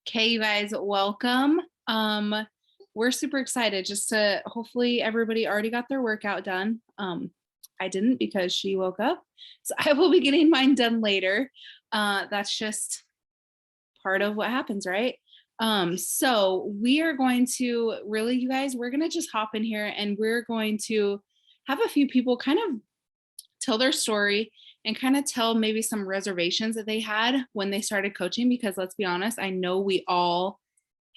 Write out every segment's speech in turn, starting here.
Okay, you guys, welcome. We're super excited just to hopefully everybody already got their workout done. I didn't because she woke up. So I will be getting mine done later. That's just part of what happens, right? So we are going to really, you guys, we're gonna just hop in here and we're going to have a few people kind of tell their story and kind of tell maybe some reservations that they had when they started coaching, because let's be honest, I know we all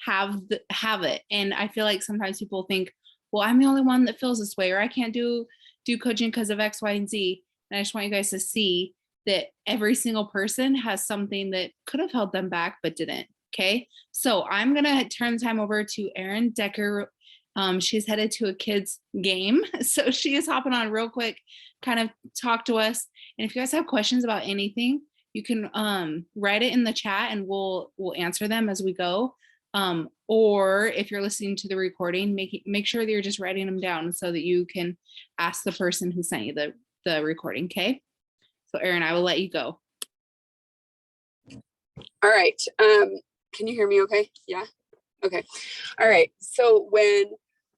have it, and I feel like sometimes people think, well, I'm the only one that feels this way, or I can't do coaching because of X, Y, and Z. And I just want you guys to see that every single person has something that could have held them back but didn't. Okay, so I'm gonna turn the time over to Erin Decker. She's headed to a kids game, so she is hopping on real quick, kind of talk to us. And if you guys have questions about anything, you can write it in the chat and we'll answer them as we go. Or if you're listening to the recording, make sure that you're just writing them down so that you can ask the person who sent you the recording. Okay, so Erin, I will let you go. All right. Can you hear me okay? Yeah. Okay. All right. So when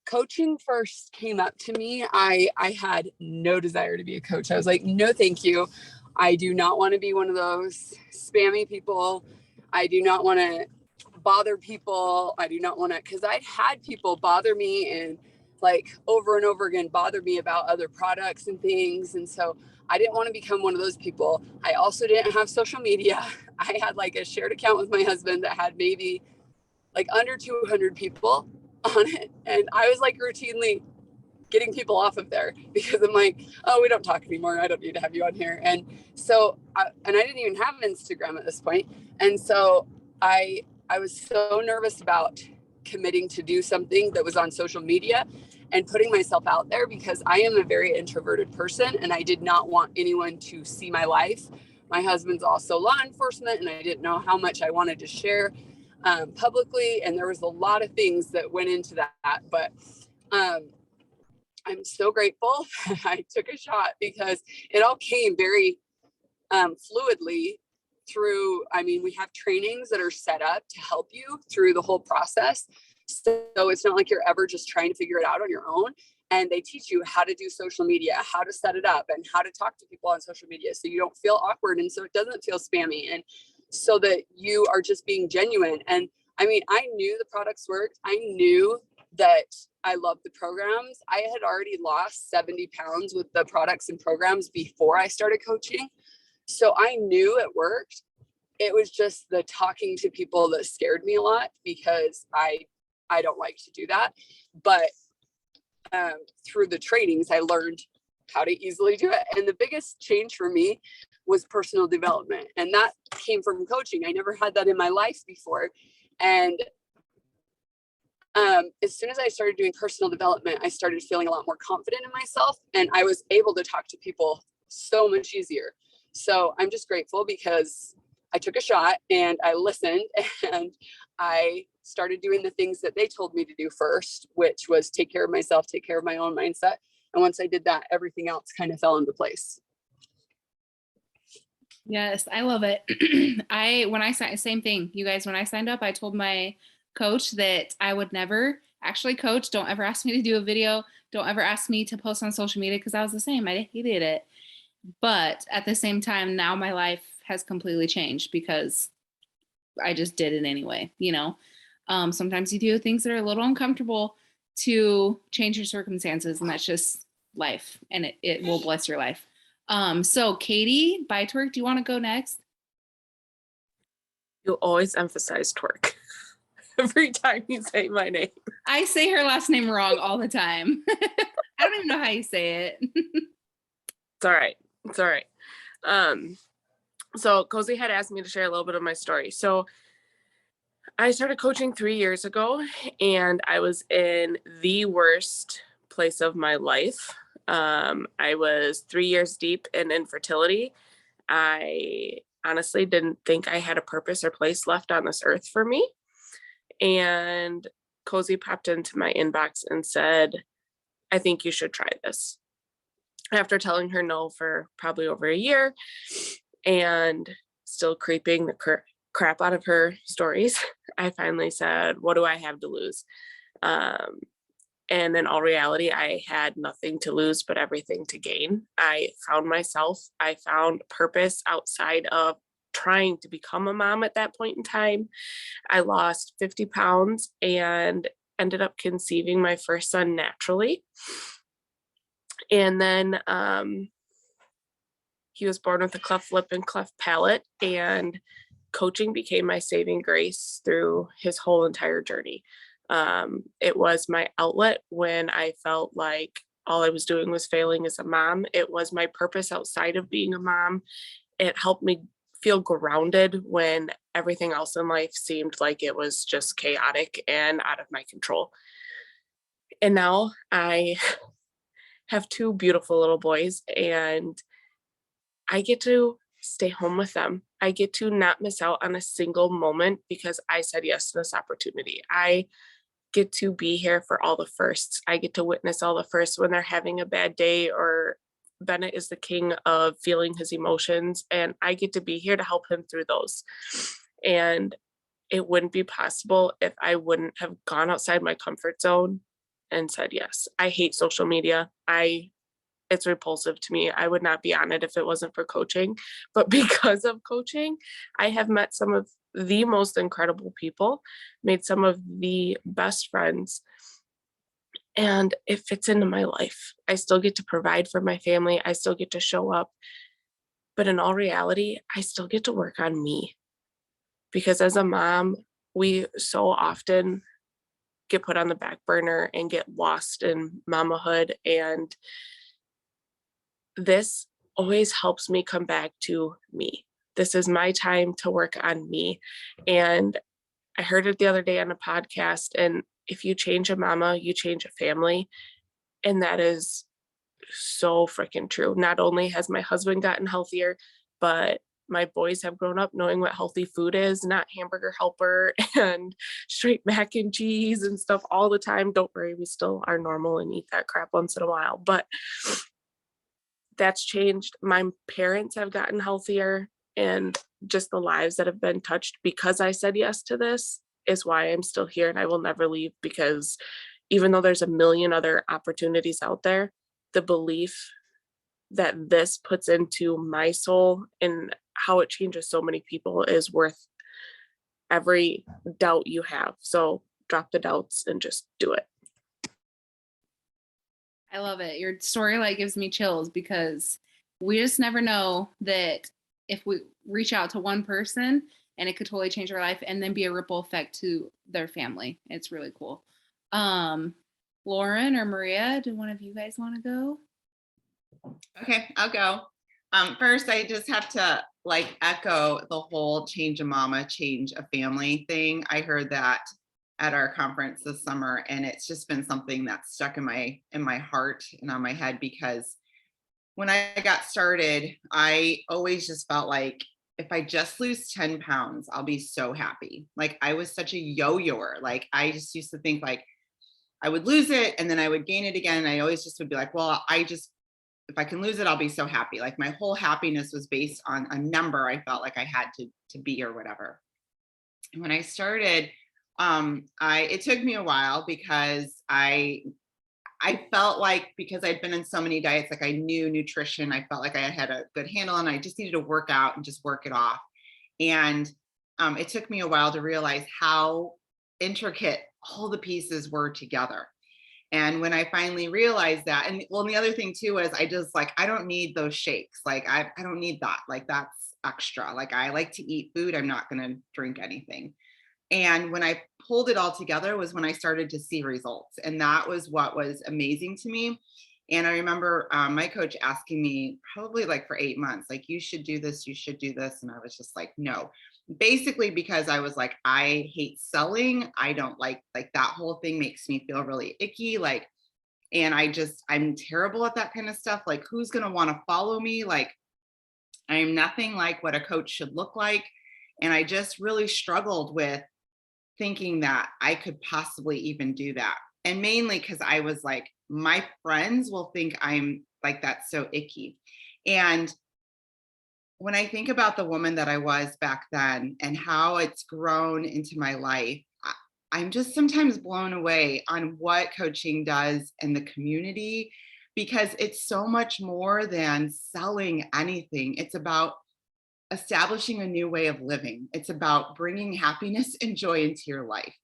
coaching first came up to me, I had no desire to be a coach. I was like, no, thank you. I do not want to be one of those spammy people. I do not want to bother people. I do not want to, because I'd had people bother me and like over and over again bother me about other products and things. And so I didn't want to become one of those people. I also didn't have social media. I had like a shared account with my husband that had maybe like under 200 people on it. And I was like routinely getting people off of there because I'm like, oh, we don't talk anymore. I don't need to have you on here. And so, and I didn't even have an Instagram at this point. And so I was so nervous about committing to do something that was on social media and putting myself out there because I am a very introverted person and I did not want anyone to see my life. My husband's also law enforcement and I didn't know how much I wanted to share publicly. And there was a lot of things that went into that. But I'm so grateful I took a shot because it all came very fluidly through. I mean, we have trainings that are set up to help you through the whole process. So it's not like you're ever just trying to figure it out on your own. And they teach you how to do social media, how to set it up, and how to talk to people on social media so you don't feel awkward and so it doesn't feel spammy, and so that you are just being genuine. And I mean, I knew the products worked. I knew that I loved the programs. I had already lost 70 pounds with the products and programs before I started coaching. So I knew it worked. It was just the talking to people that scared me a lot because I don't like to do that. But through the trainings, I learned how to easily do it. And the biggest change for me was personal development. And that came from coaching. I never had that in my life before. And as soon as I started doing personal development, I started feeling a lot more confident in myself and I was able to talk to people so much easier. So I'm just grateful because I took a shot and I listened and I started doing the things that they told me to do first, which was take care of myself, take care of my own mindset. And once I did that, everything else kind of fell into place. Yes, I love it. When I signed, same thing, you guys, when I signed up, I told my coach that I would never actually coach. Don't ever ask me to do a video. Don't ever ask me to post on social media because I was the same. I hated it. But at the same time, now my life has completely changed because I just did it anyway. Sometimes you do things that are a little uncomfortable to change your circumstances, and that's just life, and it will bless your life. So Katie Bytwerk, do you want to go next? You always emphasize twerk every time you say my name. I say her last name wrong all the time. I don't even know how you say it. It's all right. It's all right. So Cozy had asked me to share a little bit of my story. So I started coaching 3 years ago and I was in the worst place of my life. I was 3 years deep in infertility. I honestly didn't think I had a purpose or place left on this earth for me. And Cozy popped into my inbox and said, I think you should try this. After telling her no for probably over a year and still creeping, the crap out of her stories, I finally said, what do I have to lose? And in all reality, I had nothing to lose, but everything to gain. I found myself, I found purpose outside of trying to become a mom at that point in time. I lost 50 pounds and ended up conceiving my first son naturally. And then he was born with a cleft lip and cleft palate, and coaching became my saving grace through his whole entire journey. It was my outlet when I felt like all I was doing was failing as a mom. It was my purpose outside of being a mom. It helped me feel grounded when everything else in life seemed like it was just chaotic and out of my control. And now I have two beautiful little boys, and I get to stay home with them. I get to not miss out on a single moment because I said yes to this opportunity. I get to be here for all the firsts. I get to witness all the firsts when they're having a bad day, or Bennett is the king of feeling his emotions, and I get to be here to help him through those. And it wouldn't be possible if I wouldn't have gone outside my comfort zone and said yes. I hate social media. It's repulsive to me. I would not be on it if it wasn't for coaching. But because of coaching, I have met some of the most incredible people, made some of the best friends, and it fits into my life. I still get to provide for my family. I still get to show up. But in all reality, I still get to work on me, because as a mom, we so often get put on the back burner and get lost in mamahood. And this always helps me come back to me. This is my time to work on me. And I heard it the other day on a podcast, and if you change a mama, you change a family. And that is so freaking true. Not only has my husband gotten healthier, but my boys have grown up knowing what healthy food is, not Hamburger Helper and straight mac and cheese and stuff all the time. Don't worry, we still are normal and eat that crap once in a while, but that's changed. My parents have gotten healthier, and just the lives that have been touched because I said yes to this is why I'm still here, and I will never leave, because even though there's a million other opportunities out there, the belief that this puts into my soul and how it changes so many people is worth every doubt you have. So drop the doubts and just do it. I love it. Your story like gives me chills, because we just never know that if we reach out to one person and it could totally change their life and then be a ripple effect to their family. It's really cool. Lauren or Maria, do one of you guys want to go? Okay, I'll go. First, I just have to echo the whole change a mama, change a family thing. I heard that at our conference this summer, and it's just been something that's stuck in my heart and on my head, because when I got started, I always just felt like if I just lose 10 pounds, I'll be so happy. Like, I was such a yo-yoer. Like, I just used to think like I would lose it and then I would gain it again. And I always just would be like, well, if I can lose it, I'll be so happy. Like, my whole happiness was based on a number I felt like I had to be or whatever. And when I started, it took me a while, because I felt like, because I'd been in so many diets, like I knew nutrition, I felt like I had a good handle, and I just needed to work out and just work it off. And it took me a while to realize how intricate all the pieces were together. And when I finally realized that, and well, and the other thing too is I just I don't need those shakes. Like, I don't need that. Like, that's extra. Like, I like to eat food. I'm not going to drink anything. And when I pulled it all together was when I started to see results. And that was what was amazing to me. And I remember my coach asking me probably for 8 months, like, you should do this, you should do this. And I was just like, no, basically because I was like, I hate selling. I don't like that whole thing makes me feel really icky. And I'm terrible at that kind of stuff. Like, who's going to want to follow me? Like, I'm nothing like what a coach should look like. And I just really struggled with thinking that I could possibly even do that. And mainly because I was like, my friends will think I'm like, that's so icky. And when I think about the woman that I was back then and how it's grown into my life, I'm just sometimes blown away on what coaching does in the community, because it's so much more than selling anything. It's about establishing a new way of living. It's about bringing happiness and joy into your life.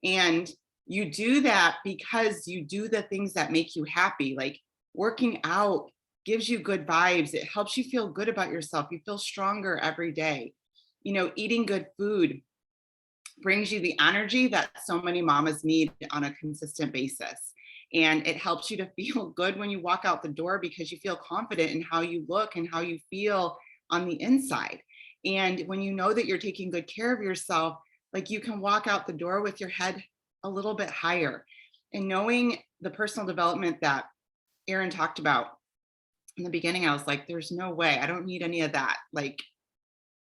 And you do that because you do the things that make you happy, like working out gives you good vibes. It helps you feel good about yourself. You feel stronger every day. You know, eating good food brings you the energy that so many mamas need on a consistent basis. And it helps you to feel good when you walk out the door because you feel confident in how you look and how you feel on the inside. And when you know that you're taking good care of yourself, like you can walk out the door with your head a little bit higher. And knowing the personal development that Erin talked about in the beginning, I was like, there's no way, I don't need any of that like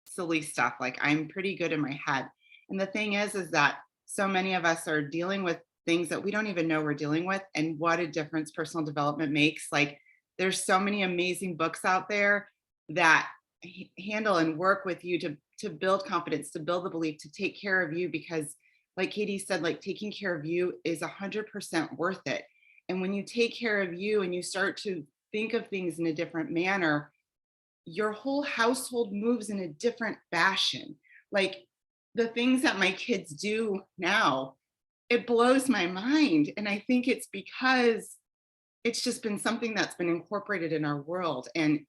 silly stuff. Like I'm pretty good in my head. And the thing is that so many of us are dealing with things that we don't even know we're dealing with, and what a difference personal development makes. Like there's so many amazing books out there that handle and work with you to build confidence, to build the belief, to take care of you, because like Katie said, like taking care of you is 100% worth it. And when you take care of you and you start to think of things in a different manner, your whole household moves in a different fashion. Like the things that my kids do now, it blows my mind. And I think it's because it's just been something that's been incorporated in our world, and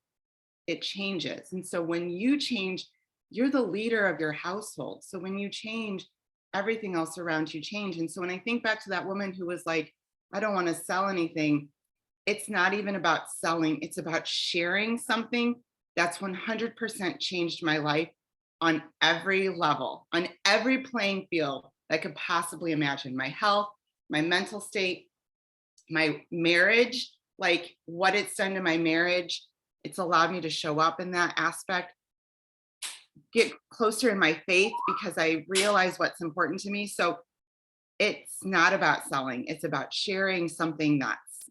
it changes. And so when you change, you're the leader of your household. So when you change, everything else around you change. And so when I think back to that woman who was like, I don't want to sell anything, it's not even about selling, it's about sharing something that's 100% changed my life on every level, on every playing field that I could possibly imagine. My health, my mental state, my marriage, like what it's done to my marriage. It's allowed me to show up in that aspect, get closer in my faith because I realize what's important to me. So it's not about selling, it's about sharing something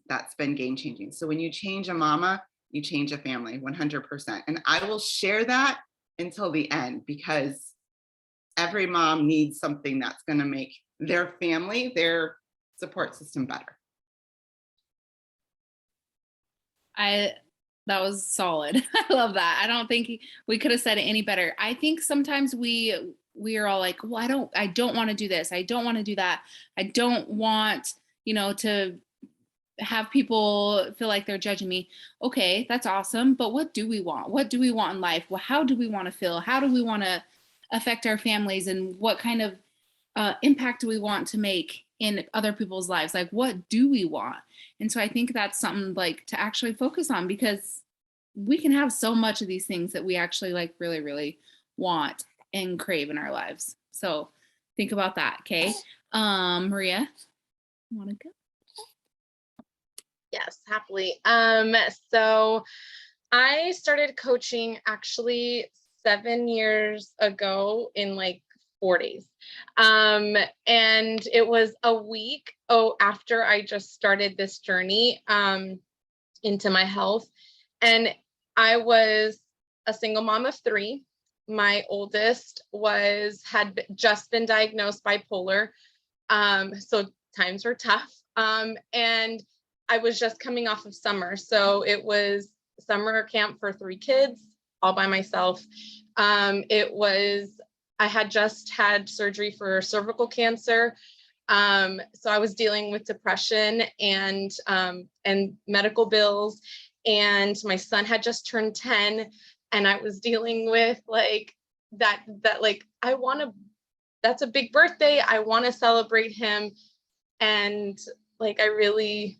that's been game changing. So when you change a mama, you change a family 100%. And I will share that until the end, because every mom needs something that's going to make their family, their support system better. That was solid. I love that. I don't think we could have said it any better. I think sometimes we are all like, well, I don't want to do this. I don't want to do that. I don't want, to have people feel like they're judging me. Okay, that's awesome. But what do we want? What do we want in life? Well, how do we want to feel? How do we want to affect our families? And what kind of impact do we want to make in other people's lives? Like, what do we want? And so I think that's something like to actually focus on, because we can have so much of these things that we actually like really, really want and crave in our lives. So think about that. Okay. Maria, you want to go? Yes, happily. So I started coaching actually 7 years ago in like 4 days. And it was a week after I just started this journey into my health. And I was a single mom of 3. My oldest had just been diagnosed bipolar. So times were tough. And I was just coming off of summer. So it was summer camp for 3 kids, all by myself. I had just had surgery for cervical cancer. So I was dealing with depression and medical bills, and my son had just turned 10, and I was dealing with like that like, that's a big birthday. I want to celebrate him. And like, I really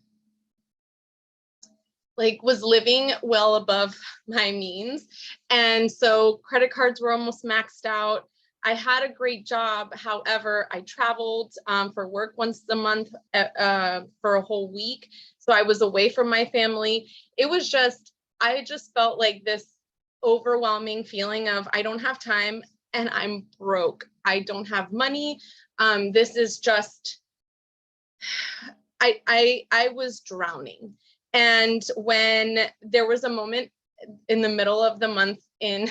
was living well above my means. And so credit cards were almost maxed out. I had a great job. However, I traveled for work once a month for a whole week. So I was away from my family. I just felt like this overwhelming feeling of I don't have time and I'm broke. I don't have money. This is just, I was drowning. And when there was a moment in the middle of the month in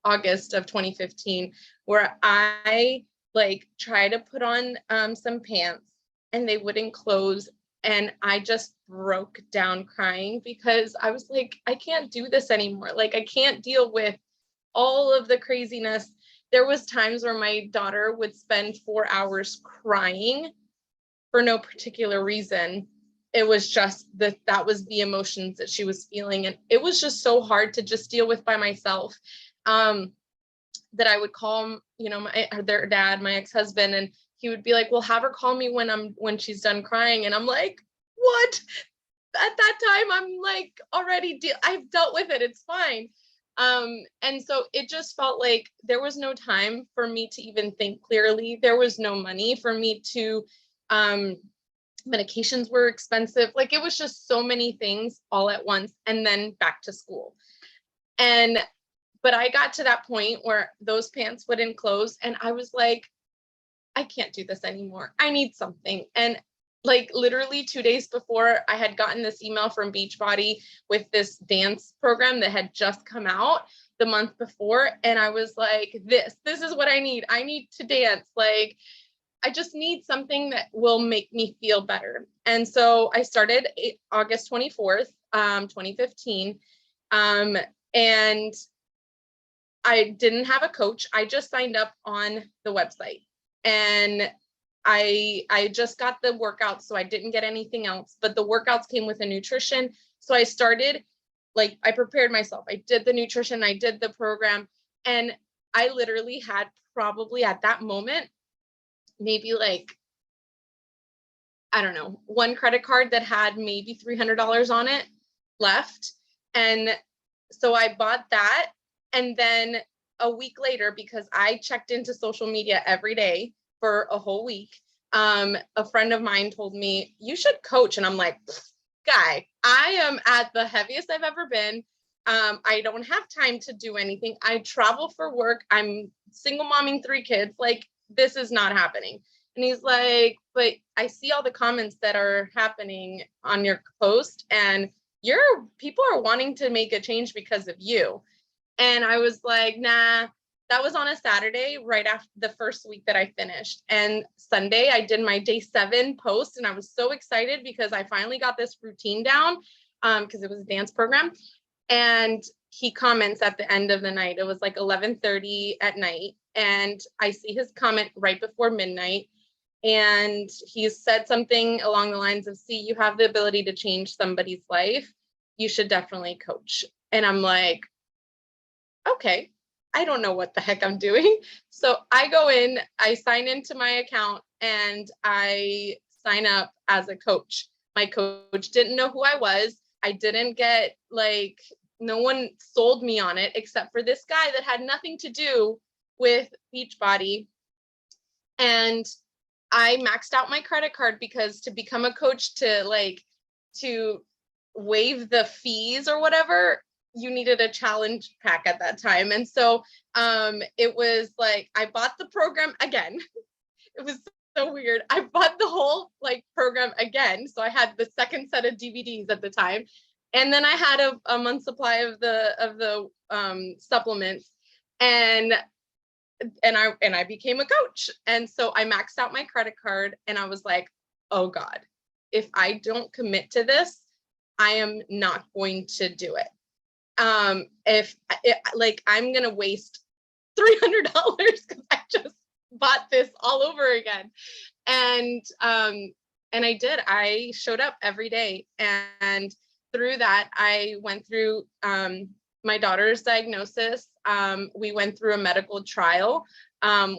August of 2015, where I like try to put on some pants and they wouldn't close. And I just broke down crying because I was like, I can't do this anymore. Like, I can't deal with all of the craziness. There was times where my daughter would spend 4 hours crying for no particular reason. It was just that was the emotions that she was feeling. And it was just so hard to just deal with by myself. That I would call, their dad, my ex-husband, and he would be like, well, have her call me when she's done crying. And I'm like, what? At that time, I'm like, I've dealt with it. It's fine. And so it just felt like there was no time for me to even think clearly. There was no money for me to, medications were expensive. Like, it was just so many things all at once, and then back to school. But I got to that point where those pants wouldn't close. And I was like, I can't do this anymore. I need something. And like literally 2 days before, I had gotten this email from Beachbody with this dance program that had just come out the month before. And I was like, this is what I need. I need to dance. Like, I just need something that will make me feel better. And so I started August 24th, 2015. And I didn't have a coach. I just signed up on the website, and I just got the workouts, so I didn't get anything else, but the workouts came with a nutrition. So I started, like, I prepared myself. I did the nutrition, I did the program, and I literally had probably at that moment, maybe like, I don't know, one credit card that had maybe $300 on it left. And so I bought that. And then a week later, because I checked into social media every day for a whole week, a friend of mine told me, you should coach. And I'm like, guy, I am at the heaviest I've ever been. I don't have time to do anything. I travel for work. I'm single momming 3 kids. Like, this is not happening. And he's like, but I see all the comments that are happening on your post, and people are wanting to make a change because of you. And I was like, nah. That was on a Saturday, right after the first week that I finished. And Sunday, I did my day 7 post, and I was so excited because I finally got this routine down, because it was a dance program. And he comments at the end of the night. It was like 11:30 at night, and I see his comment right before midnight. And he said something along the lines of, see, you have the ability to change somebody's life. You should definitely coach. And I'm like, okay, I don't know what the heck I'm doing. So I go in, I sign into my account, and I sign up as a coach. My coach didn't know who I was. I didn't get, like, no one sold me on it except for this guy that had nothing to do with Beachbody. And I maxed out my credit card because to become a coach, to waive the fees or whatever, you needed a challenge pack at that time. And so it was like, I bought the program again. It was so weird. I bought the whole program again. So I had the second set of DVDs at the time. And then I had a month supply of the supplements, and I became a coach. And so I maxed out my credit card, and I was like, oh God, if I don't commit to this, I am not going to do it. I'm going to waste $300 because I just bought this all over again. And I did. I showed up every day, and through that, I went through my daughter's diagnosis. We went through a medical trial,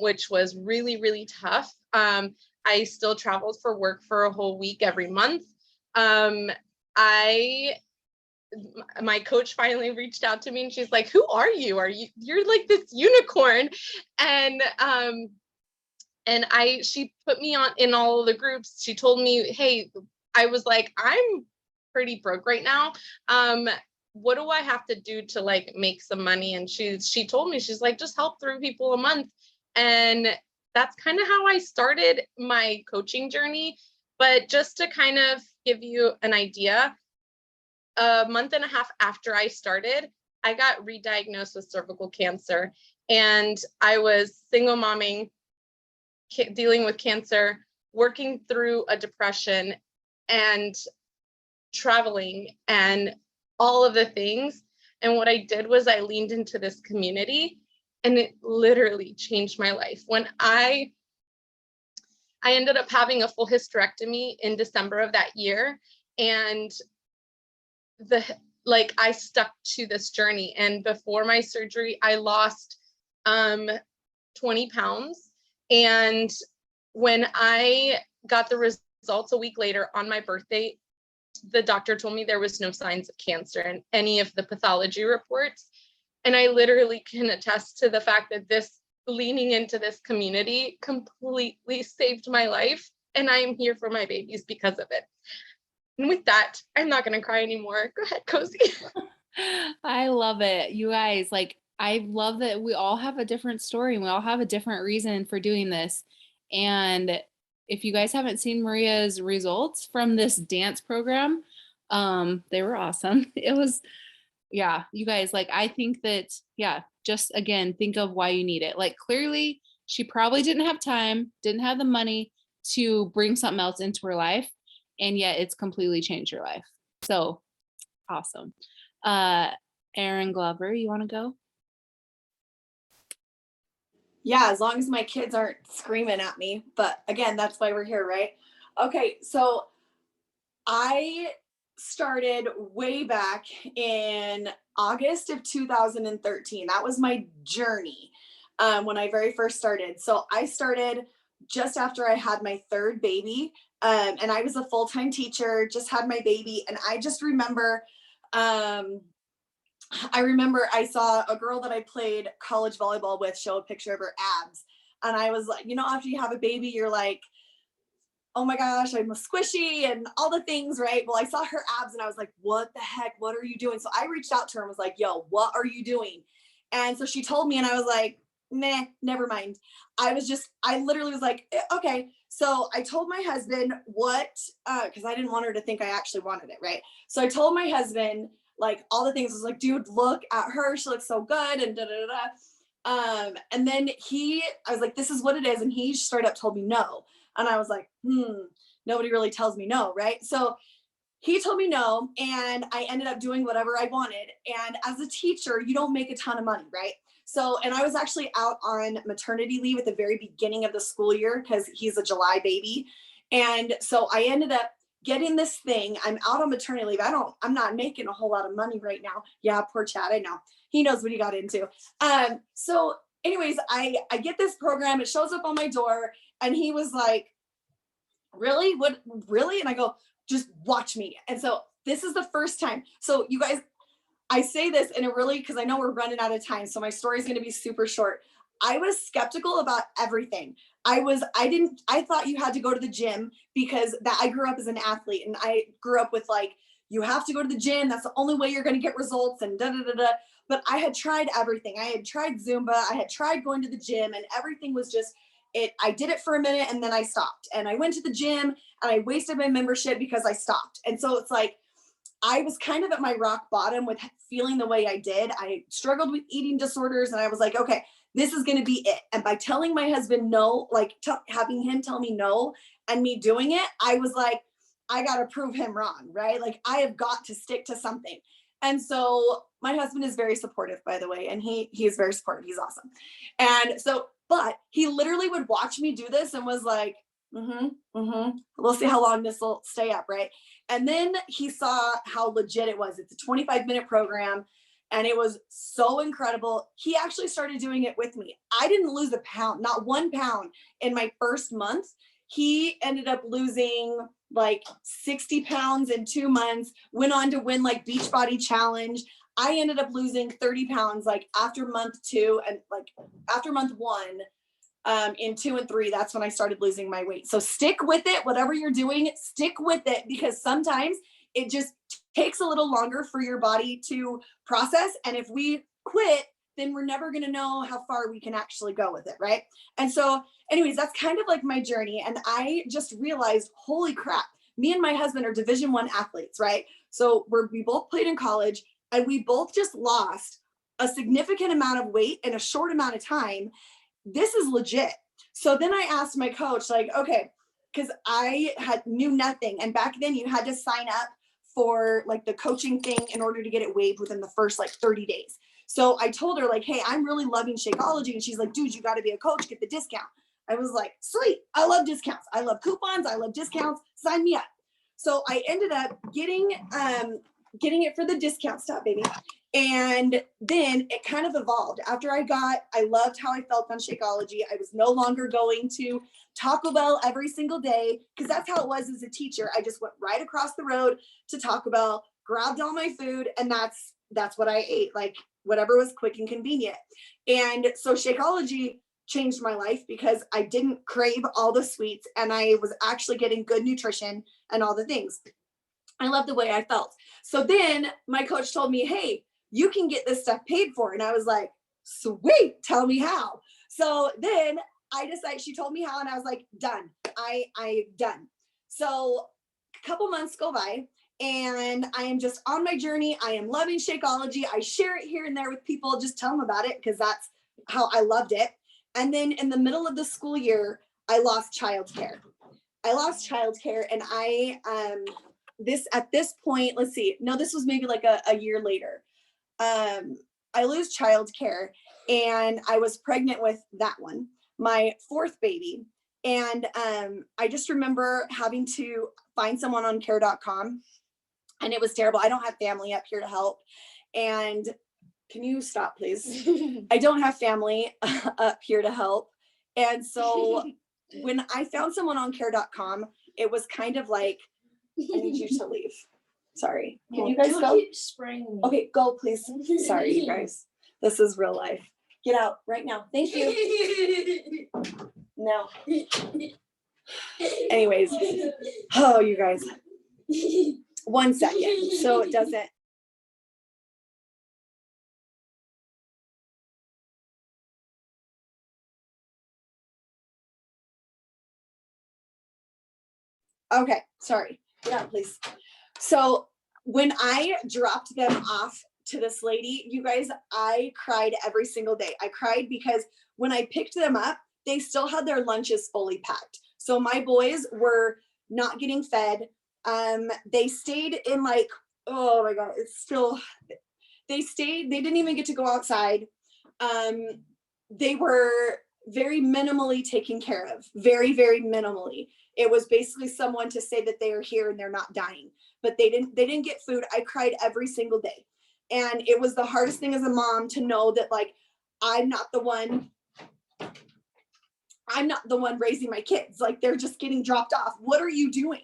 which was really, really tough. I still traveled for work for a whole week every month. My coach finally reached out to me, and she's like, who are you? You're like this unicorn. And she put me on in all of the groups. She told me, hey, I was like, I'm pretty broke right now. What do I have to do to make some money? And she told me, she's like, just help 3 people a month. And that's kind of how I started my coaching journey. But just to kind of give you an idea, a month and a half after I started, I got re-diagnosed with cervical cancer, and I was single momming, dealing with cancer, working through a depression, and traveling and all of the things. And what I did was I leaned into this community, and it literally changed my life. When I ended up having a full hysterectomy in December of that year, and I stuck to this journey. And before my surgery, I lost 20 pounds. And when I got the results a week later on my birthday, the doctor told me there was no signs of cancer in any of the pathology reports. And I literally can attest to the fact that this leaning into this community completely saved my life. And I am here for my babies because of it. And with that, I'm not going to cry anymore. Go ahead, Cozy. I love it. You guys, like, I love that we all have a different story and we all have a different reason for doing this. And if you guys haven't seen Maria's results from this dance program, they were awesome. It was, yeah, you guys, like, I think that, yeah, just again, think of why you need it. Like, clearly she probably didn't have time, didn't have the money to bring something else into her life. And yet it's completely changed her life. So awesome. Aaron Glover, you want to go? Yeah, as long as my kids aren't screaming at me. But again, that's why we're here, right? Okay, so I started way back in August of 2013. That was my journey when I very first started. So I started just after I had my third baby. And I was a full-time teacher, just had my baby. And I just remember, I saw a girl that I played college volleyball with show a picture of her abs. And I was like, after you have a baby, you're like, oh my gosh, I'm squishy and all the things, right? Well, I saw her abs and I was like, what the heck? What are you doing? So I reached out to her and was like, yo, what are you doing? And so she told me, and I was like, nah, never mind. I literally was like, okay. So I told my husband because I didn't want her to think I actually wanted it, right? So I told my husband, like, all the things. I was like, dude, look at her. She looks so good, and da-da-da-da. And then I was like, this is what it is. And he straight up told me no. And I was like, nobody really tells me no, right? So he told me no, and I ended up doing whatever I wanted. And as a teacher, you don't make a ton of money, right? So, and I was actually out on maternity leave at the very beginning of the school year because he's a July baby. And so I ended up getting this thing. I'm out on maternity leave. I'm not making a whole lot of money right now. Yeah, poor Chad. I know. He knows what he got into. So anyways, I get this program. It shows up on my door, and he was like, really? What, really? And I go, just watch me. And so this is the first time. So you guys, I say this and it really, because I know we're running out of time. So my story is going to be super short. I was skeptical about everything. I thought you had to go to the gym because I grew up as an athlete, and I grew up with like, you have to go to the gym. That's the only way you're going to get results, and da, da, da, da. But I had tried everything. I had tried Zumba. I had tried going to the gym, and everything was just, I did it for a minute and then I stopped, and I went to the gym and I wasted my membership because I stopped. And so it's like, I was kind of at my rock bottom with feeling the way I did. I struggled with eating disorders, and I was like, okay, this is going to be it. And by telling my husband no, like having him tell me no and me doing it, I was like, I got to prove him wrong, right? Like, I have got to stick to something. And so my husband is very supportive, by the way, and he is very supportive. He's awesome. And so, but he literally would watch me do this and was like, we'll see how long this will stay up, right? And then he saw how legit it was. It's a 25-minute program, and it was so incredible. He actually started doing it with me. I didn't lose a pound, not 1 pound in my first month. He ended up losing like 60 pounds in 2 months, went on to win like Beachbody Challenge. I ended up losing 30 pounds like after month 2, and like after month 1, in 2 and 3, that's when I started losing my weight. So stick with it, whatever you're doing, stick with it, because sometimes it just takes a little longer for your body to process. And if we quit, then we're never going to know how far we can actually go with it, right? And so anyways, that's kind of like my journey. And I just realized, holy crap, me and my husband are Division I athletes, right? So we both played in college, and we both just lost a significant amount of weight in a short amount of time. This is legit. So then I asked my coach, like, okay, because I knew nothing. And back then you had to sign up for like the coaching thing in order to get it waived within the first like 30 days. So I told her like, hey, I'm really loving Shakeology. And she's like, dude, you got to be a coach, get the discount. I was like, sweet, I love discounts. I love coupons. I love discounts. Sign me up. So I ended up getting it for the discount stuff, baby. And then it kind of evolved. After I loved how I felt on Shakeology. I was no longer going to Taco Bell every single day, because that's how it was as a teacher. I just went right across the road to Taco Bell, grabbed all my food, and that's what I ate, like whatever was quick and convenient. And so Shakeology changed my life because I didn't crave all the sweets, and I was actually getting good nutrition and all the things. I loved the way I felt. So then my coach told me, hey, you can get this stuff paid for. And I was like, sweet, tell me how. So then I decided, she told me how, and I was like, done. I done. So a couple months go by, and I am just on my journey. I am loving Shakeology. I share it here and there with people, just tell them about it, because that's how I loved it. And then in the middle of the school year, I lost childcare. And at this point, let's see, no, this was maybe like a year later. I lose childcare, and I was pregnant with that one, my fourth baby. And I just remember having to find someone on care.com, and it was terrible. I don't have family up here to help. And can you stop, please? I don't have family up here to help. And so when I found someone on care.com, it was kind of like, I need you to leave. Sorry. Can you guys go? Okay, go please. Sorry, you guys. This is real life. Get out right now. Thank you. No. Anyways. Oh, you guys. 1 second. So it doesn't. Okay, sorry. Get out, please. So when I dropped them off to this lady, you guys, I cried every single day. I cried because when I picked them up, they still had their lunches fully packed. So my boys were not getting fed. They stayed in like, oh my God, they didn't even get to go outside. They were very minimally taken care of, very, very minimally. It was basically someone to say that they are here and they're not dying, but they didn't get food. I cried every single day. And it was the hardest thing as a mom to know that like, I'm not the one raising my kids. Like they're just getting dropped off. What are you doing?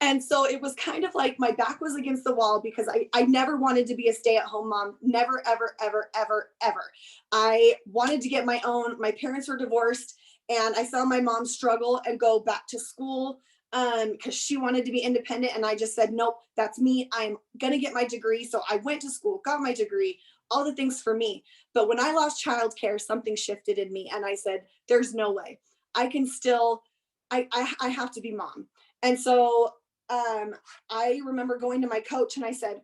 And so it was kind of like my back was against the wall, because I never wanted to be a stay-at-home mom. Never, ever, ever, ever, ever. I wanted to get my own. My parents were divorced, and I saw my mom struggle and go back to school because she wanted to be independent. And I just said, nope, that's me. I'm going to get my degree. So I went to school, got my degree, all the things for me. But when I lost childcare, something shifted in me. And I said, there's no way. I can still, I have to be mom. And so I remember going to my coach and I said,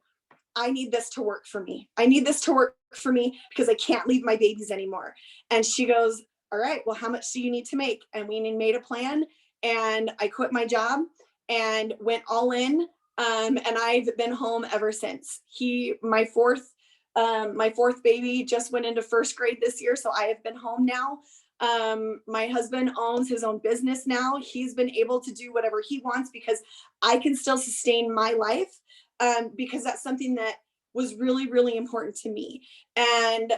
I need this to work for me. I need this to work for me because I can't leave my babies anymore. And she goes, all right, well, how much do you need to make? And we made a plan, and I quit my job and went all in. And I've been home ever since. My fourth baby just went into first grade this year. So I have been home now. My husband owns his own business now. He's been able to do whatever he wants because I can still sustain my life, because that's something that was really, really important to me. And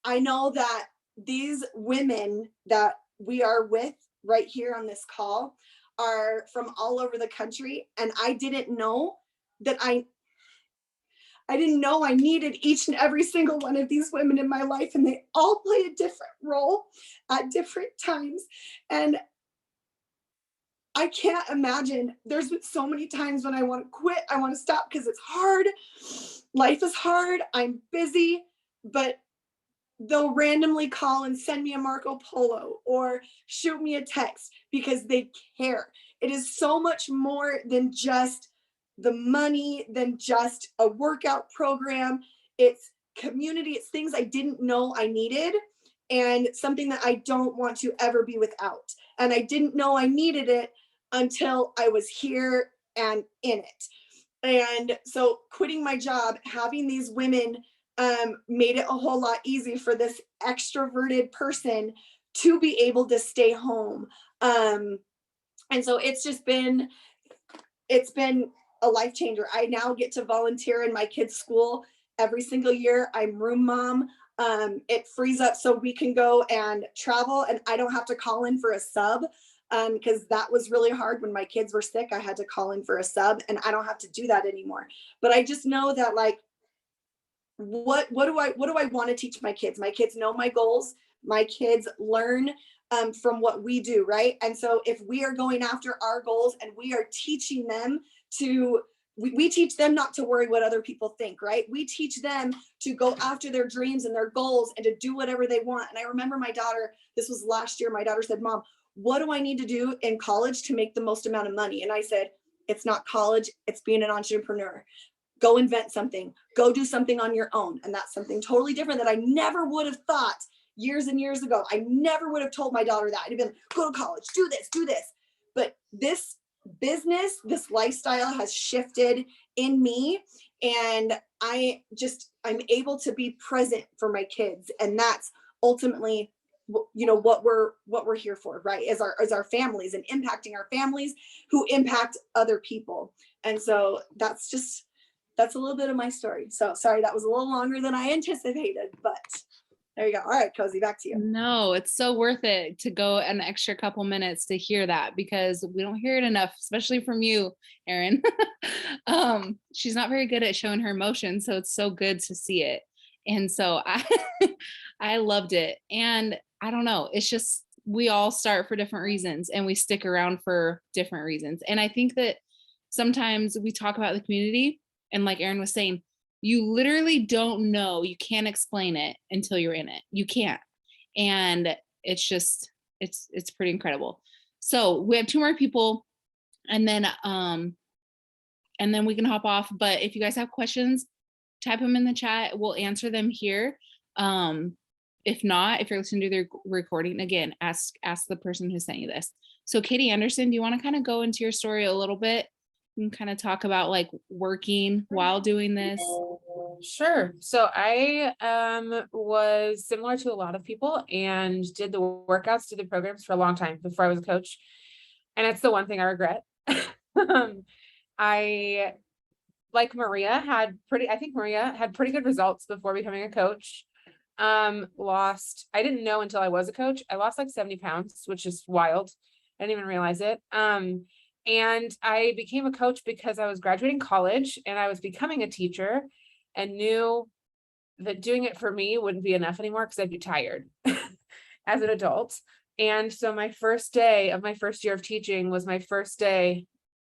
I know that these women that we are with right here on this call are from all over the country. And I didn't know that I didn't know I needed each and every single one of these women in my life, and they all play a different role at different times. And I can't imagine, there's been so many times when I want to quit, I want to stop because it's hard. Life is hard, I'm busy, but they'll randomly call and send me a Marco Polo or shoot me a text because they care. It is so much more than just the money, than just a workout program. It's community, it's things I didn't know I needed, and something that I don't want to ever be without. And I didn't know I needed it until I was here and in it. And so quitting my job, having these women made it a whole lot easier for this extroverted person to be able to stay home. And so it's been a life changer. I now get to volunteer in my kids' school every single year. I'm room mom. It frees up so we can go and travel, and I don't have to call in for a sub, because that was really hard when my kids were sick. I had to call in for a sub, and I don't have to do that anymore. But I just know that, like, what do I want to teach my kids? My kids know my goals. My kids learn from what we do, right? And so if we are going after our goals and we are teaching them we teach them not to worry what other people think, right? We teach them to go after their dreams and their goals and to do whatever they want. And I remember my daughter, this was last year, my daughter said, Mom, what do I need to do in college to make the most amount of money? And I said, it's not college, it's being an entrepreneur. Go invent something, go do something on your own. And that's something totally different that I never would have thought years and years ago. I never would have told my daughter that. I'd have been, go to college, do this, do this. But this business, this lifestyle has shifted in me, and I'm able to be present for my kids. And that's ultimately, you know, what we're here for, right? Is our families, and impacting our families who impact other people. And so that's a little bit of my story. So sorry, that was a little longer than I anticipated, but there you go. All right, Cozy, back to you. No, it's so worth it to go an extra couple minutes to hear that, because we don't hear it enough, especially from you, Erin. She's not very good at showing her emotions, so it's so good to see it. And so I loved it. And I don't know, it's just, we all start for different reasons and we stick around for different reasons. And I think that sometimes we talk about the community, and like Erin was saying, you literally don't know, you can't explain it until you're in it. You can't. And it's just, it's pretty incredible. So we have 2 more people, and then we can hop off. But if you guys have questions, type them in the chat. We'll answer them here. If not, if you're listening to the recording, again, ask the person who sent you this. So Katie Anderson, do you want to kind of go into your story a little bit and kind of talk about like working while doing this? Sure. So I was similar to a lot of people and did the workouts, did the programs for a long time before I was a coach. And it's the one thing I regret. I, like Maria, had pretty good results before becoming a coach. I didn't know until I was a coach. I lost like 70 pounds, which is wild. I didn't even realize it. And I became a coach because I was graduating college and I was becoming a teacher, and knew that doing it for me wouldn't be enough anymore because I'd be tired as an adult. And so my first day of my first year of teaching was my first day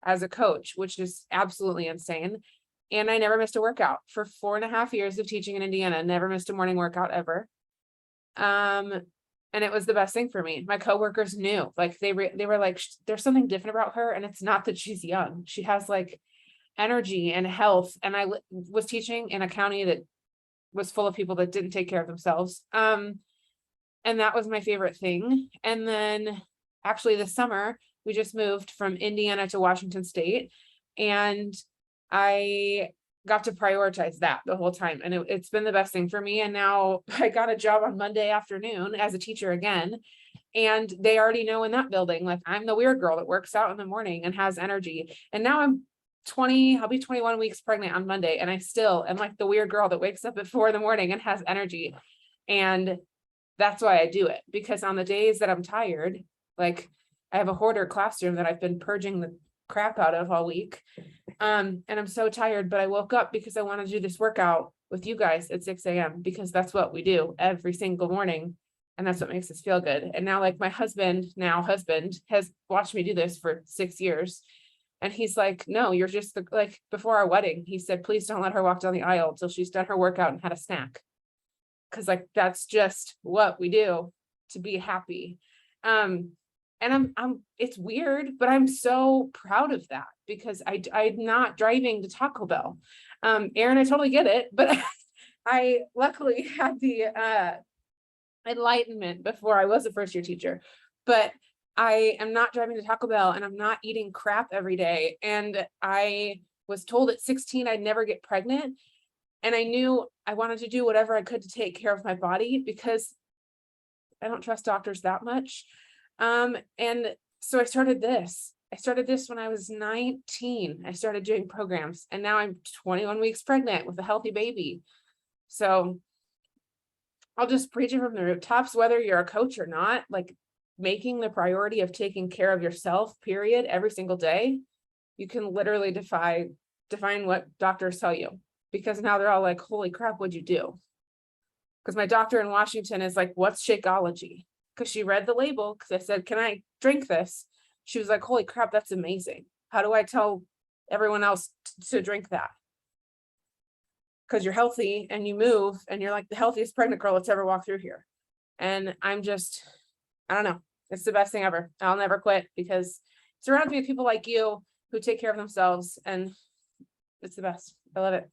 as a coach, which is absolutely insane. And I never missed a workout for 4.5 years of teaching in Indiana, never missed a morning workout ever. And it was the best thing for me. My coworkers knew, like they were like, there's something different about her. And it's not that she's young. She has like energy and health. And I was teaching in a county that was full of people that didn't take care of themselves. And that was my favorite thing. And then actually this summer, we just moved from Indiana to Washington State, and I got to prioritize that the whole time. And it's been the best thing for me. And now I got a job on Monday afternoon as a teacher again. And they already know in that building, like I'm the weird girl that works out in the morning and has energy. And now I'll be 21 weeks pregnant on Monday. And I still am like the weird girl that wakes up at 4 a.m. and has energy. And that's why I do it, because on the days that I'm tired, like I have a hoarder classroom that I've been purging the crap out of all week. And I'm so tired, but I woke up because I want to do this workout with you guys at 6 a.m. because that's what we do every single morning. And that's what makes us feel good. And now like my husband has watched me do this for 6 years. And he's like, no, you're just like before our wedding, he said, please don't let her walk down the aisle till she's done her workout and had a snack. Cause like, that's just what we do to be happy. And it's weird, but I'm so proud of that because I'm not driving to Taco Bell. Aaron, I totally get it, but I luckily had the, enlightenment before I was a first year teacher, but I am not driving to Taco Bell and I'm not eating crap every day. And I was told at 16 I'd never get pregnant. And I knew I wanted to do whatever I could to take care of my body because I don't trust doctors that much. And so I started this. I started this when I was 19. I started doing programs and now I'm 21 weeks pregnant with a healthy baby. So I'll just preach it from the rooftops, whether you're a coach or not, like making the priority of taking care of yourself, period, every single day. You can literally define what doctors tell you, because now they're all like, holy crap, what'd you do? Because my doctor in Washington is like, what's Shakeology? Because she read the label, because I said, can I drink this? She was like, holy crap, that's amazing. How do I tell everyone else to drink that? Because you're healthy and you move and you're like the healthiest pregnant girl that's ever walked through here. And I don't know. It's the best thing ever. I'll never quit because it surrounds me with people like you who take care of themselves, and it's the best. I love it.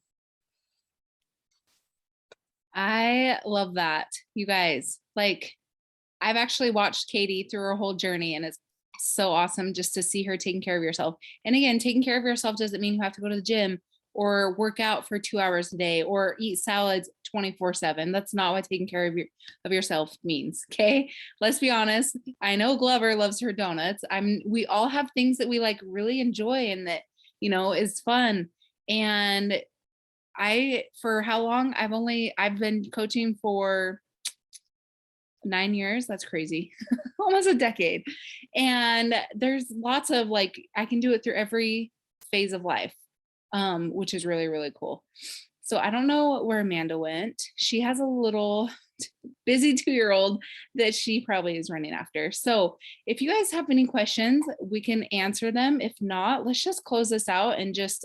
I love that. You guys, like, I've actually watched Katie through her whole journey, and it's so awesome just to see her taking care of yourself. And again, taking care of yourself doesn't mean you have to go to the gym or work out for 2 hours a day or eat salads 24/7. That's not what taking care of yourself means. Okay. Let's be honest. I know Glover loves her donuts. We all have things that we like really enjoy and that, is fun. And for how long? I've been coaching for 9 years. That's crazy. Almost a decade. And there's lots of like, I can do it through every phase of life, which is really, really cool. So I don't know where Amanda went. She has a little busy 2-year-old that she probably is running after. So if you guys have any questions, we can answer them. If not, let's just close this out and just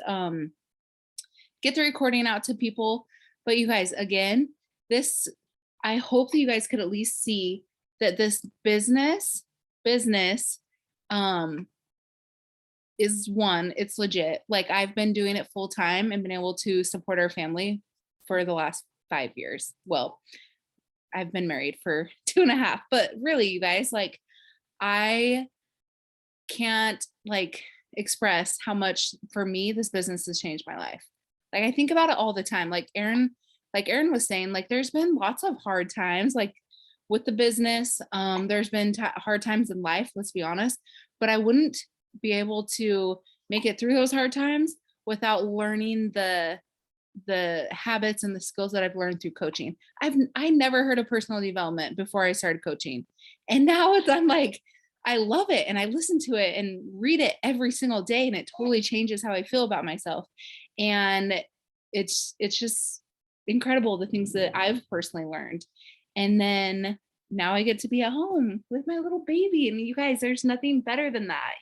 get the recording out to people. But you guys, again, I hope that you guys could at least see that this business is it's legit. Like, I've been doing it full time and been able to support our family for the last 5 years. Well, I've been married for 2.5, but really, you guys, like, I can't like express how much for me this business has changed my life. Like, I think about it all the time. Like Aaron was saying, like, there's been lots of hard times, like with the business. There's been hard times in life, let's be honest, but I wouldn't be able to make it through those hard times without learning the habits and the skills that I've learned through coaching. I never heard of personal development before I started coaching. And now I'm like, I love it. And I listen to it and read it every single day. And it totally changes how I feel about myself. And it's just incredible, the things that I've personally learned. And then now I get to be at home with my little baby. And you guys, there's nothing better than that.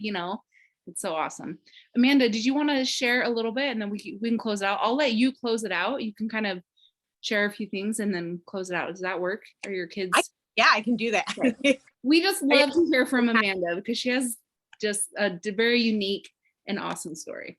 It's so awesome. Amanda, did you want to share a little bit and then we can close it out? I'll let you close it out. You can kind of share a few things and then close it out. Does that work? Are your kids? Yeah, I can do that. We just love to hear from Amanda because she has just a very unique and awesome story.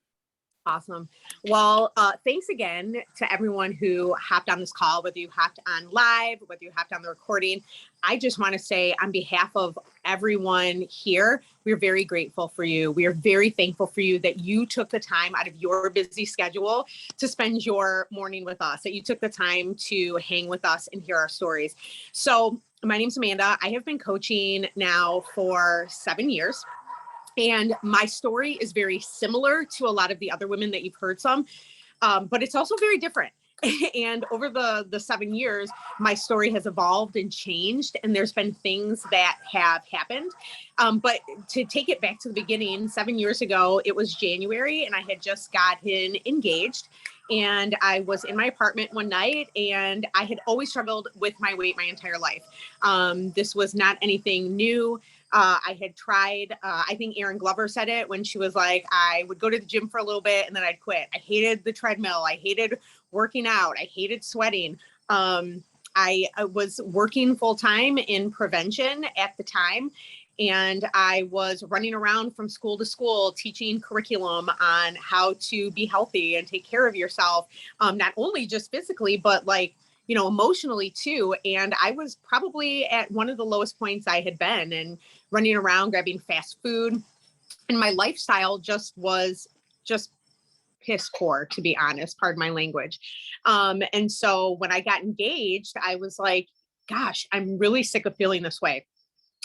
Awesome. Well, thanks again to everyone who hopped on this call, whether you hopped on live, whether you hopped on the recording. I just want to say on behalf of everyone here, we're very grateful for you. We are very thankful for you that you took the time out of your busy schedule to spend your morning with us, that you took the time to hang with us and hear our stories. So my name's Amanda. I have been coaching now for 7 years. And my story is very similar to a lot of the other women that you've heard some, but it's also very different. And over the 7 years, my story has evolved and changed, and there's been things that have happened. But to take it back to the beginning, 7 years ago, it was January, and I had just gotten engaged. And I was in my apartment one night, and I had always struggled with my weight my entire life. This was not anything new. I had tried, I think Erin Glover said it when she was like, I would go to the gym for a little bit and then I'd quit. I hated the treadmill. I hated working out. I hated sweating. I was working full time in prevention at the time. And I was running around from school to school teaching curriculum on how to be healthy and take care of yourself, not only just physically, but like, you know, emotionally too. And I was probably at one of the lowest points I had been, and running around grabbing fast food. And my lifestyle just was just piss poor, to be honest, pardon my language. And so when I got engaged, I was like, gosh, I'm really sick of feeling this way.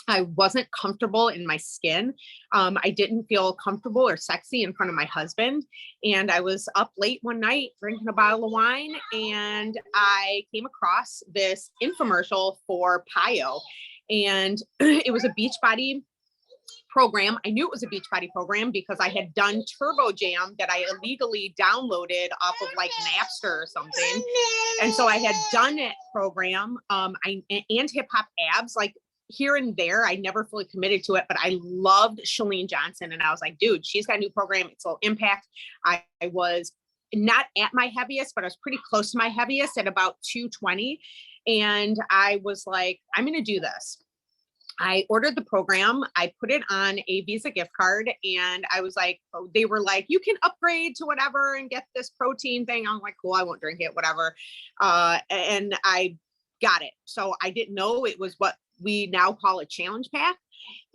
I wasn't comfortable in my skin. I didn't feel comfortable or sexy in front of my husband. And I was up late one night drinking a bottle of wine, and I came across this infomercial for PiYo. And it was a Beachbody program. I knew it was a Beachbody program because I had done Turbo Jam that I illegally downloaded off of like Napster or something. And so I had done it program, and Hip Hop Abs, like here and there. I never fully committed to it, but I loved Chalene Johnson. And I was like, dude, she's got a new program. It's Low Impact. I was not at my heaviest, but I was pretty close to my heaviest at about 220. And I was like, I'm going to do this. I ordered the program. I put it on a Visa gift card, and I was like, oh, they were like, you can upgrade to whatever and get this protein thing. I'm like, cool, I won't drink it, whatever. And I got it. So I didn't know it was what we now call a challenge pack.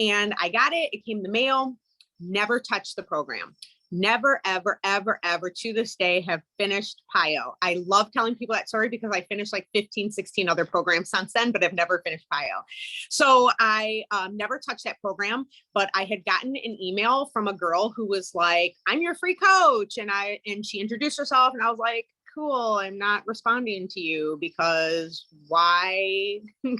And I got it. It came in the mail. Never touched the program. Never, ever, ever, ever to this day have finished PiYo. I love telling people that story because I finished like 15, 16 other programs since then, but I've never finished PiYo. So I never touched that program, but I had gotten an email from a girl who was like, I'm your free coach. And she introduced herself, and I was like, cool, I'm not responding to you because why do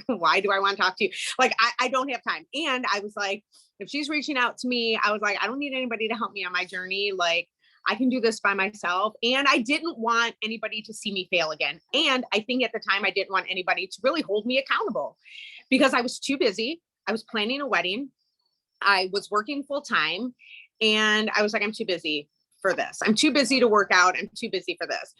I want to talk to you? Like, I don't have time. And I was like, if she's reaching out to me, I was like, I don't need anybody to help me on my journey. Like, I can do this by myself. And I didn't want anybody to see me fail again. And I think at the time I didn't want anybody to really hold me accountable because I was too busy. I was planning a wedding. I was working full time. And I was like, I'm too busy for this. I'm too busy to work out. I'm too busy for this.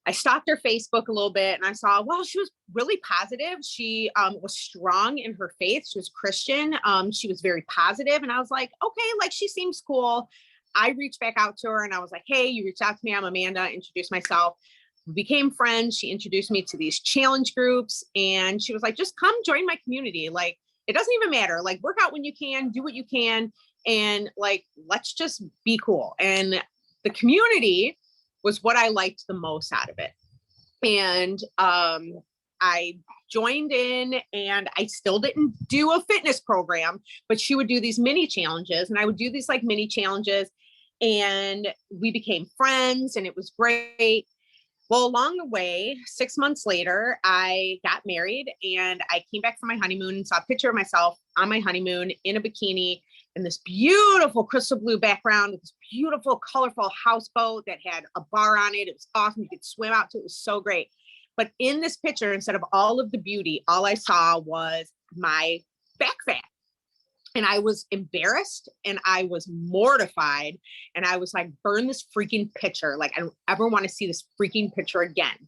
I stalked her Facebook a little bit, and I saw, well, she was really positive. She was strong in her faith. She was Christian. She was very positive. And I was like, okay, like she seems cool. I reached back out to her, and I was like, hey, you reached out to me. I'm Amanda. Introduced myself. We became friends. She introduced me to these challenge groups, and she was like, just come join my community. Like, it doesn't even matter. Like, work out when you can, do what you can. And like, let's just be cool. And the community was what I liked the most out of it. And I joined in, and I still didn't do a fitness program, but she would do these mini challenges, and I would do these like mini challenges, and we became friends, and it was great. Well, along the way, 6 months later, I got married, and I came back from my honeymoon and saw a picture of myself on my honeymoon in a bikini in this beautiful crystal blue background with this beautiful, colorful houseboat that had a bar on it. It was awesome. You could swim out to it. It was so great. But in this picture, instead of all of the beauty, all I saw was my back fat. And I was embarrassed, and I was mortified, and I was like, burn this freaking picture. Like, I don't ever want to see this freaking picture again.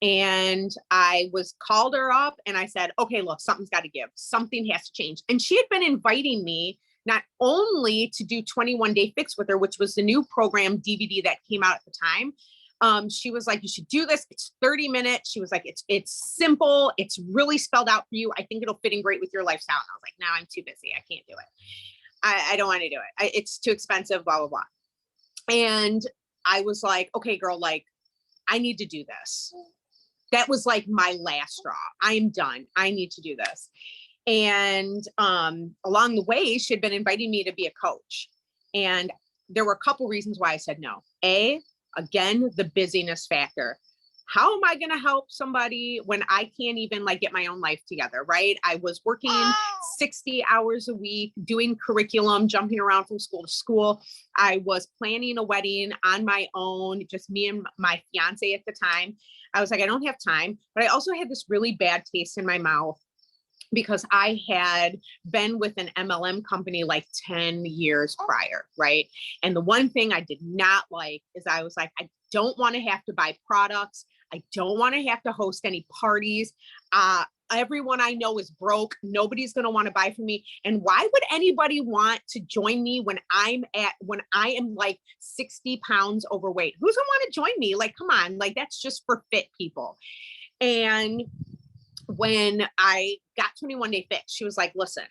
And I called her up, and I said, okay, look, something's got to give. Something has to change. And she had been inviting me not only to do 21 Day Fix with her, which was the new program DVD that came out at the time. She was like, you should do this. It's 30 minutes. She was like, it's simple. It's really spelled out for you. I think it'll fit in great with your lifestyle. And I was like, no, I'm too busy. I can't do it. I don't want to do it. It's too expensive, blah, blah, blah. And I was like, okay, girl, like, I need to do this. That was like my last straw. I am done. I need to do this. And along the way, she had been inviting me to be a coach. And there were a couple reasons why I said no. Again, the busyness factor. How am I going to help somebody when I can't even like get my own life together, right? I was working 60 hours a week, doing curriculum, jumping around from school to school. I was planning a wedding on my own, just me and my fiance at the time. I was like, I don't have time, but I also had this really bad taste in my mouth because I had been with an MLM company like 10 years prior, right? And the one thing I did not like is I was like, I don't want to have to buy products. I don't want to have to host any parties. Everyone I know is broke. Nobody's going to want to buy from me. And why would anybody want to join me when I am like 60 pounds overweight? Who's going to want to join me? Like, come on, like that's just for fit people. And when I got 21 Day Fit, she was like, listen,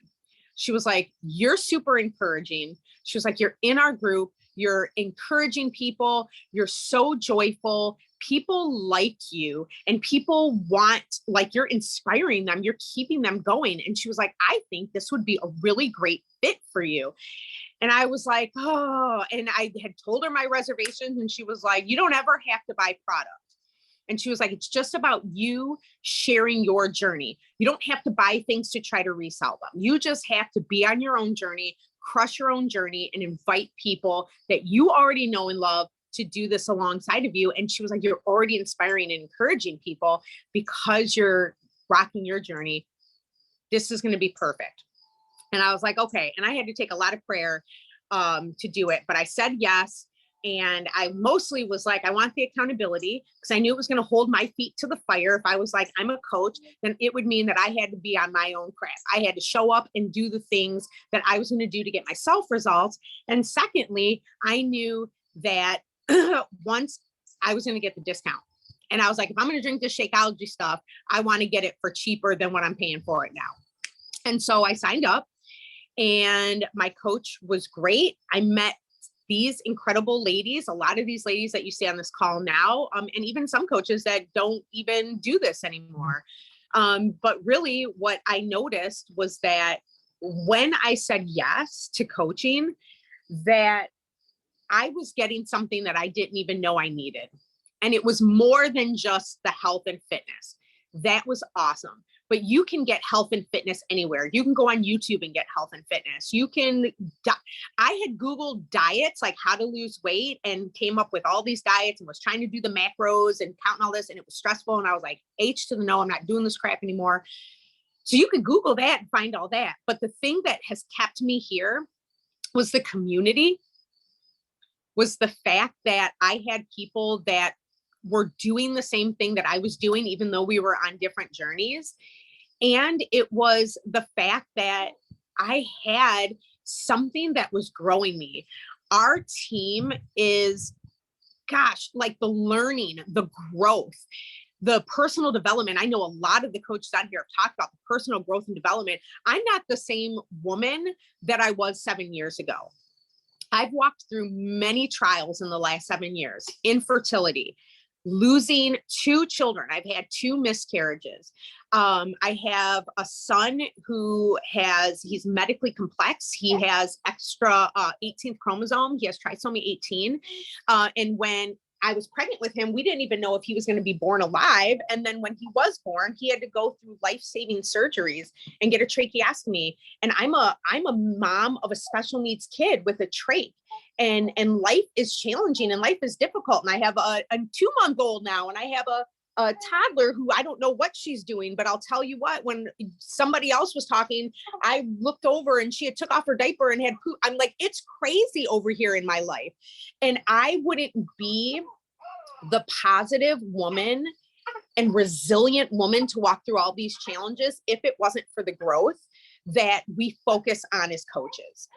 she was like, you're super encouraging. She was like, you're in our group. You're encouraging people. You're so joyful. People like you and people want, like, you're inspiring them. You're keeping them going. And she was like, I think this would be a really great fit for you. And I was like, oh, and I had told her my reservations and she was like, you don't ever have to buy product. And she was like, it's just about you sharing your journey. You don't have to buy things to try to resell them. You just have to be on your own journey, crush your own journey, and invite people that you already know and love to do this alongside of you. And she was like, you're already inspiring and encouraging people because you're rocking your journey. This is going to be perfect. And I was like, okay. And I had to take a lot of prayer to do it, but I said yes. And I mostly was like, I want the accountability because I knew it was going to hold my feet to the fire. If I was like, I'm a coach, then it would mean that I had to be on my own crap. I had to show up and do the things that I was going to do to get myself results. And secondly, I knew that once I was going to get the discount. And I was like, if I'm going to drink this Shakeology stuff, I want to get it for cheaper than what I'm paying for it now. And so I signed up and my coach was great. I met these incredible ladies, a lot of these ladies that you see on this call now, and even some coaches that don't even do this anymore. But really what I noticed was that when I said yes to coaching, that I was getting something that I didn't even know I needed. And it was more than just the health and fitness. That was awesome. But you can get health and fitness anywhere. You can go on YouTube and get health and fitness. You can, I had Googled diets, like how to lose weight, and came up with all these diets and was trying to do the macros and counting all this. And it was stressful. And I was like, H to the no, I'm not doing this crap anymore. So you could Google that and find all that. But the thing that has kept me here was the community, was the fact that I had people that were doing the same thing that I was doing, even though we were on different journeys. And it was the fact that I had something that was growing me. Our team is, gosh, like the learning, the growth, the personal development. I know a lot of the coaches out here have talked about the personal growth and development. I'm not the same woman that I was 7 years ago. I've walked through many trials in the last 7 years, infertility, losing 2 children. I've had 2 miscarriages. I have a son who he's medically complex. He has extra 18th chromosome. He has trisomy 18. And when I was pregnant with him, we didn't even know if he was going to be born alive. And then when he was born, he had to go through life-saving surgeries and get a tracheostomy. And I'm a mom of a special needs kid with a trach. And life is challenging and life is difficult. And I have a 2-month-old now, and I have a toddler who I don't know what she's doing, but I'll tell you what, when somebody else was talking, I looked over and she had took off her diaper and had poop. I'm like, it's crazy over here in my life. And I wouldn't be the positive woman and resilient woman to walk through all these challenges if it wasn't for the growth that we focus on as coaches.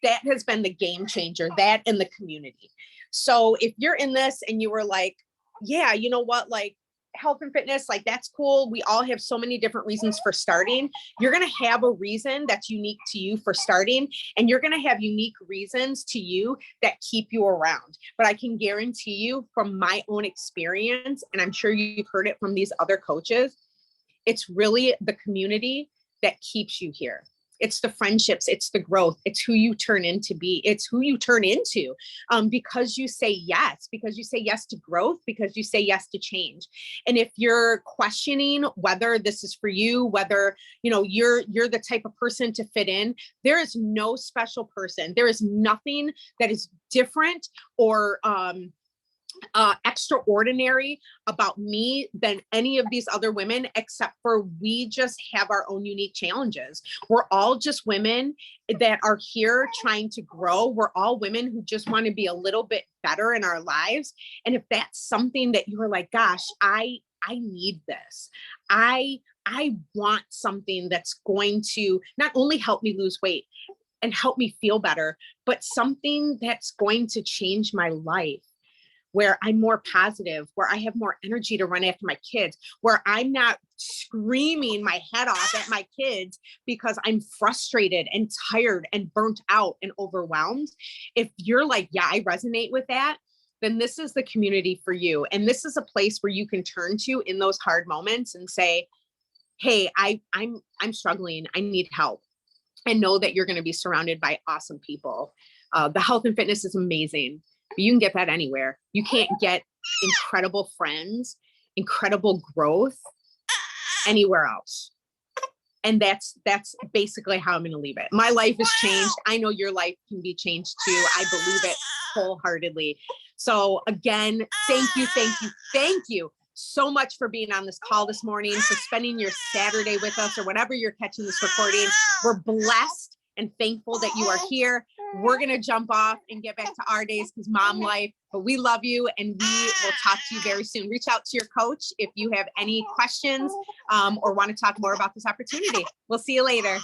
That has been the game changer, that and the community. So if you're in this and you were like, yeah, you know what, like health and fitness, like that's cool. We all have so many different reasons for starting. You're going to have a reason that's unique to you for starting, and you're going to have unique reasons to you that keep you around. But I can guarantee you from my own experience, and I'm sure you've heard it from these other coaches, it's really the community that keeps you here. It's the friendships, it's the growth, it's who you turn into be, it's who you turn into because you say yes to growth, because you say yes to change. And if you're questioning whether this is for you, whether, you know, you're the type of person to fit in, there is no special person. There is nothing that is different or extraordinary about me than any of these other women, except for we just have our own unique challenges. We're all just women that are here trying to grow. We're all women who just want to be a little bit better in our lives. And if that's something that you're like, gosh, I need this. I want something that's going to not only help me lose weight and help me feel better, but something that's going to change my life, where I'm more positive, where I have more energy to run after my kids, where I'm not screaming my head off at my kids because I'm frustrated and tired and burnt out and overwhelmed. If you're like, yeah, I resonate with that, then this is the community for you. And this is a place where you can turn to in those hard moments and say, hey, I'm struggling, I need help. And know that you're going to be surrounded by awesome people. The health and fitness is amazing. But you can get that anywhere. You can't get incredible friends, incredible growth anywhere else. And that's basically how I'm going to leave it. My life has changed. I know your life can be changed too. I believe it wholeheartedly. So again, thank you so much for being on this call this morning, for spending your Saturday with us or whenever you're catching this recording. We're blessed and thankful that you are here. We're going to jump off and get back to our days because mom life, but we love you and we will talk to you very soon. Reach out to your coach if you have any questions or want to talk more about this opportunity. We'll see you later.